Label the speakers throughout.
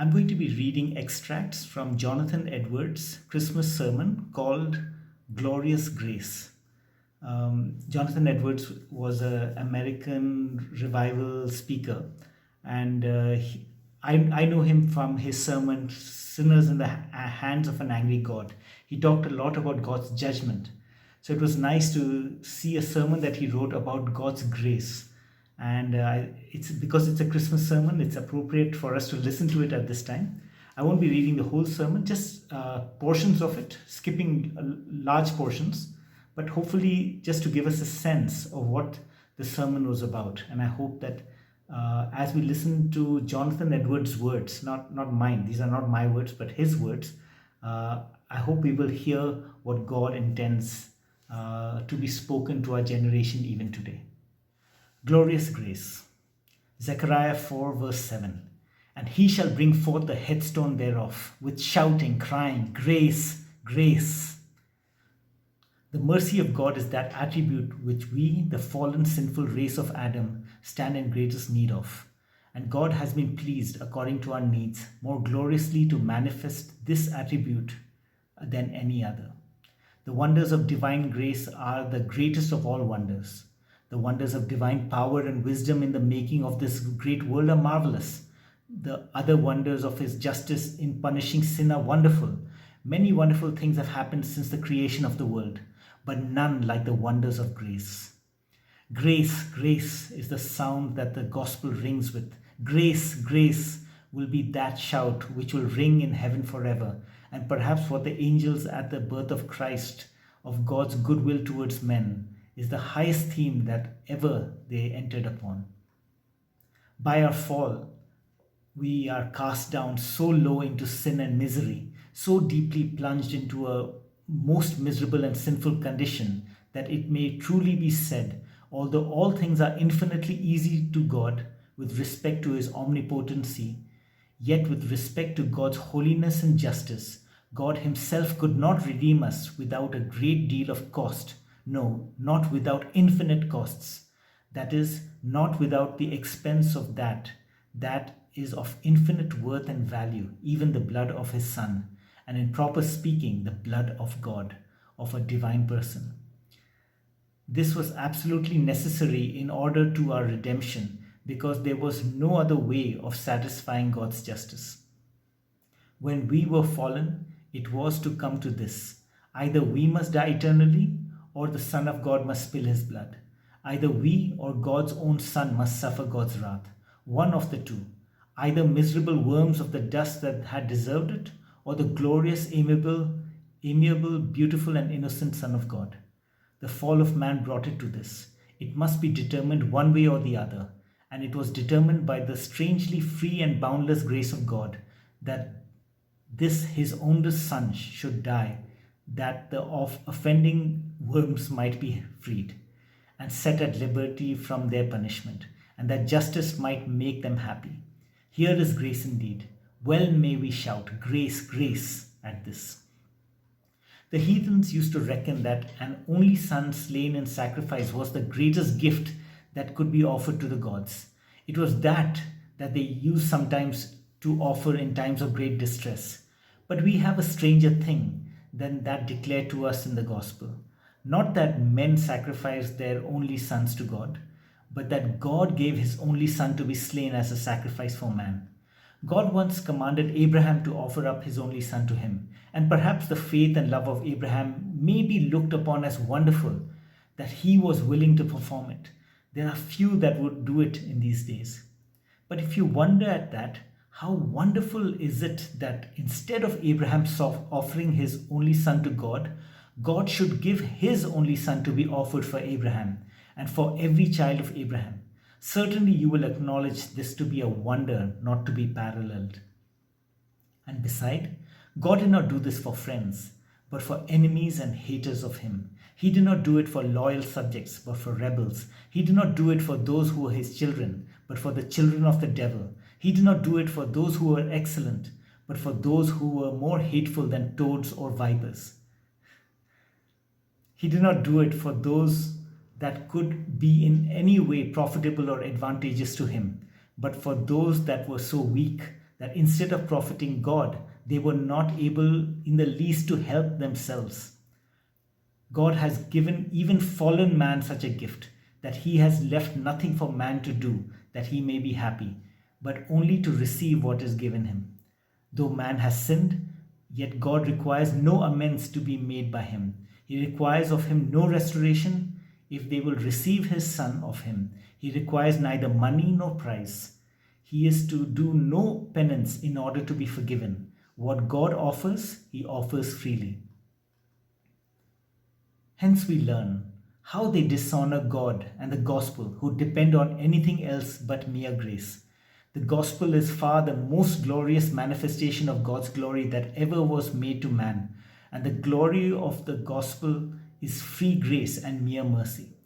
Speaker 1: I'm going to be reading extracts from Jonathan Edwards' Christmas sermon called Glorious Grace. Jonathan Edwards was an American revival speaker, and I know him from his sermon, Sinners in the Hands of an Angry God. He talked a lot about God's judgment. So it was nice to see a sermon that he wrote about God's grace. And it's because it's a Christmas sermon, it's appropriate for us to listen to it at this time. I won't be reading the whole sermon, just portions of it, skipping large portions, but hopefully just to give us a sense of what the sermon was about. And I hope that as we listen to Jonathan Edwards' words, not mine, these are not my words, but his words, I hope we will hear what God intends to be spoken to our generation even today. Glorious grace. Zechariah 4 verse 7. And he shall bring forth the headstone thereof with shouting, crying, grace, grace. The mercy of God is that attribute which we, the fallen sinful race of Adam, stand in greatest need of. And God has been pleased, according to our needs, more gloriously to manifest this attribute than any other. The wonders of divine grace are the greatest of all wonders. The wonders of divine power and wisdom in the making of this great world are marvelous. The other wonders of his justice in punishing sin are wonderful. Many wonderful things have happened since the creation of the world, but none like the wonders of grace. Grace, grace is the sound that the gospel rings with. Grace, grace will be that shout which will ring in heaven forever, and perhaps for the angels at the birth of Christ, of God's goodwill towards men, is the highest theme that ever they entered upon. By our fall, we are cast down so low into sin and misery, so deeply plunged into a most miserable and sinful condition, that it may truly be said, although all things are infinitely easy to God with respect to his omnipotency, yet with respect to God's holiness and justice, God himself could not redeem us without a great deal of cost. No, not without infinite costs. That is, not without the expense of that is of infinite worth and value, even the blood of his Son, and in proper speaking, the blood of God, of a divine person. This was absolutely necessary in order to our redemption, because there was no other way of satisfying God's justice. When we were fallen, it was to come to this: either we must die eternally, or the Son of God must spill his blood. Either we or God's own Son must suffer God's wrath. One of the two. Either miserable worms of the dust that had deserved it, or the glorious, amiable, beautiful, and innocent Son of God. The fall of man brought it to this. It must be determined one way or the other, and it was determined by the strangely free and boundless grace of God that this his own Son should die, that the offending worms might be freed and set at liberty from their punishment, and that justice might make them happy. Here is grace indeed. Well may we shout, grace, grace, at this. The heathens used to reckon that an only son slain in sacrifice was the greatest gift that could be offered to the gods. It was that they used sometimes to offer in times of great distress. But we have a stranger thing than that declared to us in the gospel. Not that men sacrificed their only sons to God, but that God gave his only son to be slain as a sacrifice for man. God once commanded Abraham to offer up his only son to him, and perhaps the faith and love of Abraham may be looked upon as wonderful, that he was willing to perform it. There are few that would do it in these days. But if you wonder at that, how wonderful is it that instead of Abraham offering his only son to God, God should give his only son to be offered for Abraham and for every child of Abraham. Certainly you will acknowledge this to be a wonder not to be paralleled. And beside, God did not do this for friends, but for enemies and haters of him. He did not do it for loyal subjects, but for rebels. He did not do it for those who were his children, but for the children of the devil. He did not do it for those who were excellent, but for those who were more hateful than toads or vipers. He did not do it for those that could be in any way profitable or advantageous to him, but for those that were so weak that instead of profiting God, they were not able in the least to help themselves. God has given even fallen man such a gift, that he has left nothing for man to do, that he may be happy, but only to receive what is given him. Though man has sinned, yet God requires no amends to be made by him. He requires of him no restoration if they will receive his Son of him. He requires neither money nor price. He is to do no penance in order to be forgiven. What God offers, he offers freely. Hence we learn how they dishonor God and the gospel who depend on anything else but mere grace. The gospel is far the most glorious manifestation of God's glory that ever was made to man, and the glory of the gospel is free grace and mere mercy.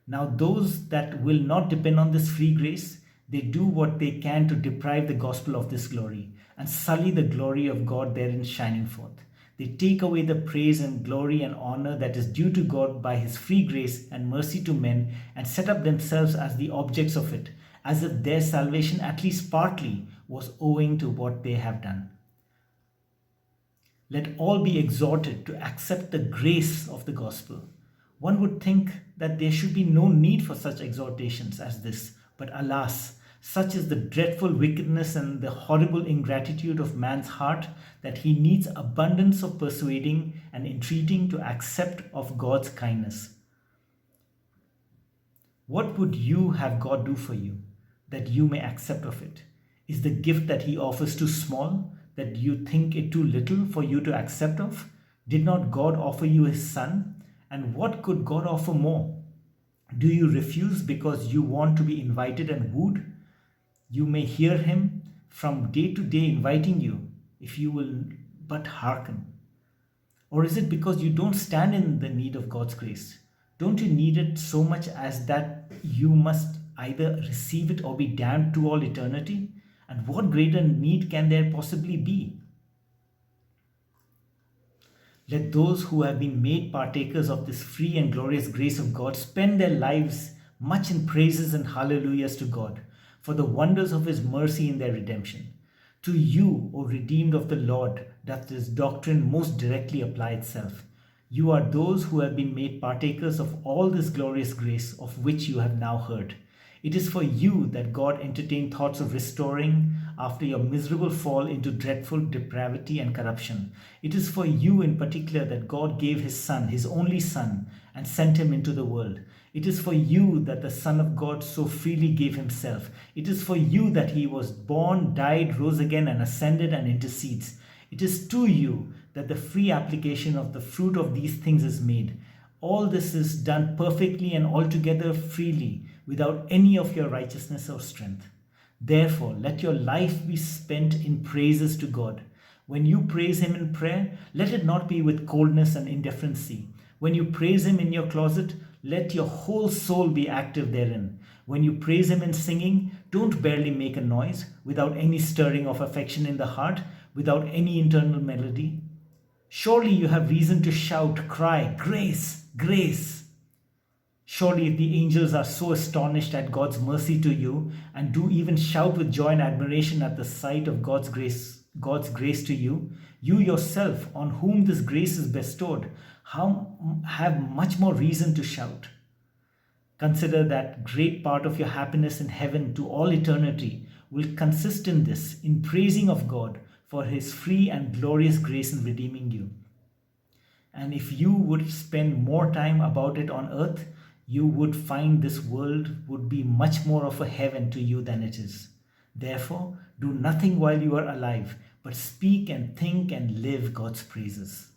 Speaker 1: Now those that will not depend on this free grace, they do what they can to deprive the gospel of this glory and sully the glory of God therein shining forth. They take away the praise and glory and honor that is due to God by his free grace and mercy to men, and set up themselves as the objects of it, as if their salvation at least partly was owing to what they have done. Let all be exhorted to accept the grace of the gospel. One would think that there should be no need for such exhortations as this, but alas, such is the dreadful wickedness and the horrible ingratitude of man's heart that he needs abundance of persuading and entreating to accept of God's kindness. What would you have God do for you, that you may accept of it? Is the gift that he offers too small, that you think it too little for you to accept of? Did not God offer you his Son? And what could God offer more? Do you refuse because you want to be invited and wooed? You may hear him from day to day inviting you, if you will but hearken. Or is it because you don't stand in the need of God's grace? Don't you need it so much as that you must either receive it or be damned to all eternity? And what greater need can there possibly be? Let those who have been made partakers of this free and glorious grace of God spend their lives much in praises and hallelujahs to God for the wonders of his mercy in their redemption. To you, O redeemed of the Lord, doth this doctrine most directly apply itself. You are those who have been made partakers of all this glorious grace of which you have now heard. It is for you that God entertained thoughts of restoring after your miserable fall into dreadful depravity and corruption. It is for you in particular that God gave his Son, his only Son, and sent him into the world. It is for you that the Son of God so freely gave himself. It is for you that he was born, died, rose again, and ascended and intercedes. It is to you that the free application of the fruit of these things is made. All this is done perfectly and altogether freely, without any of your righteousness or strength. Therefore, let your life be spent in praises to God. When you praise him in prayer, let it not be with coldness and indifferency. When you praise him in your closet, let your whole soul be active therein. When you praise him in singing, don't barely make a noise, without any stirring of affection in the heart, without any internal melody. Surely you have reason to shout, cry, grace, grace. Surely if the angels are so astonished at God's mercy to you, and do even shout with joy and admiration at the sight of God's grace to you, you yourself, on whom this grace is bestowed, have much more reason to shout. Consider that great part of your happiness in heaven to all eternity will consist in this, in praising of God for his free and glorious grace in redeeming you. And if you would spend more time about it on earth, you would find this world would be much more of a heaven to you than it is. Therefore, do nothing while you are alive, but speak and think and live God's praises.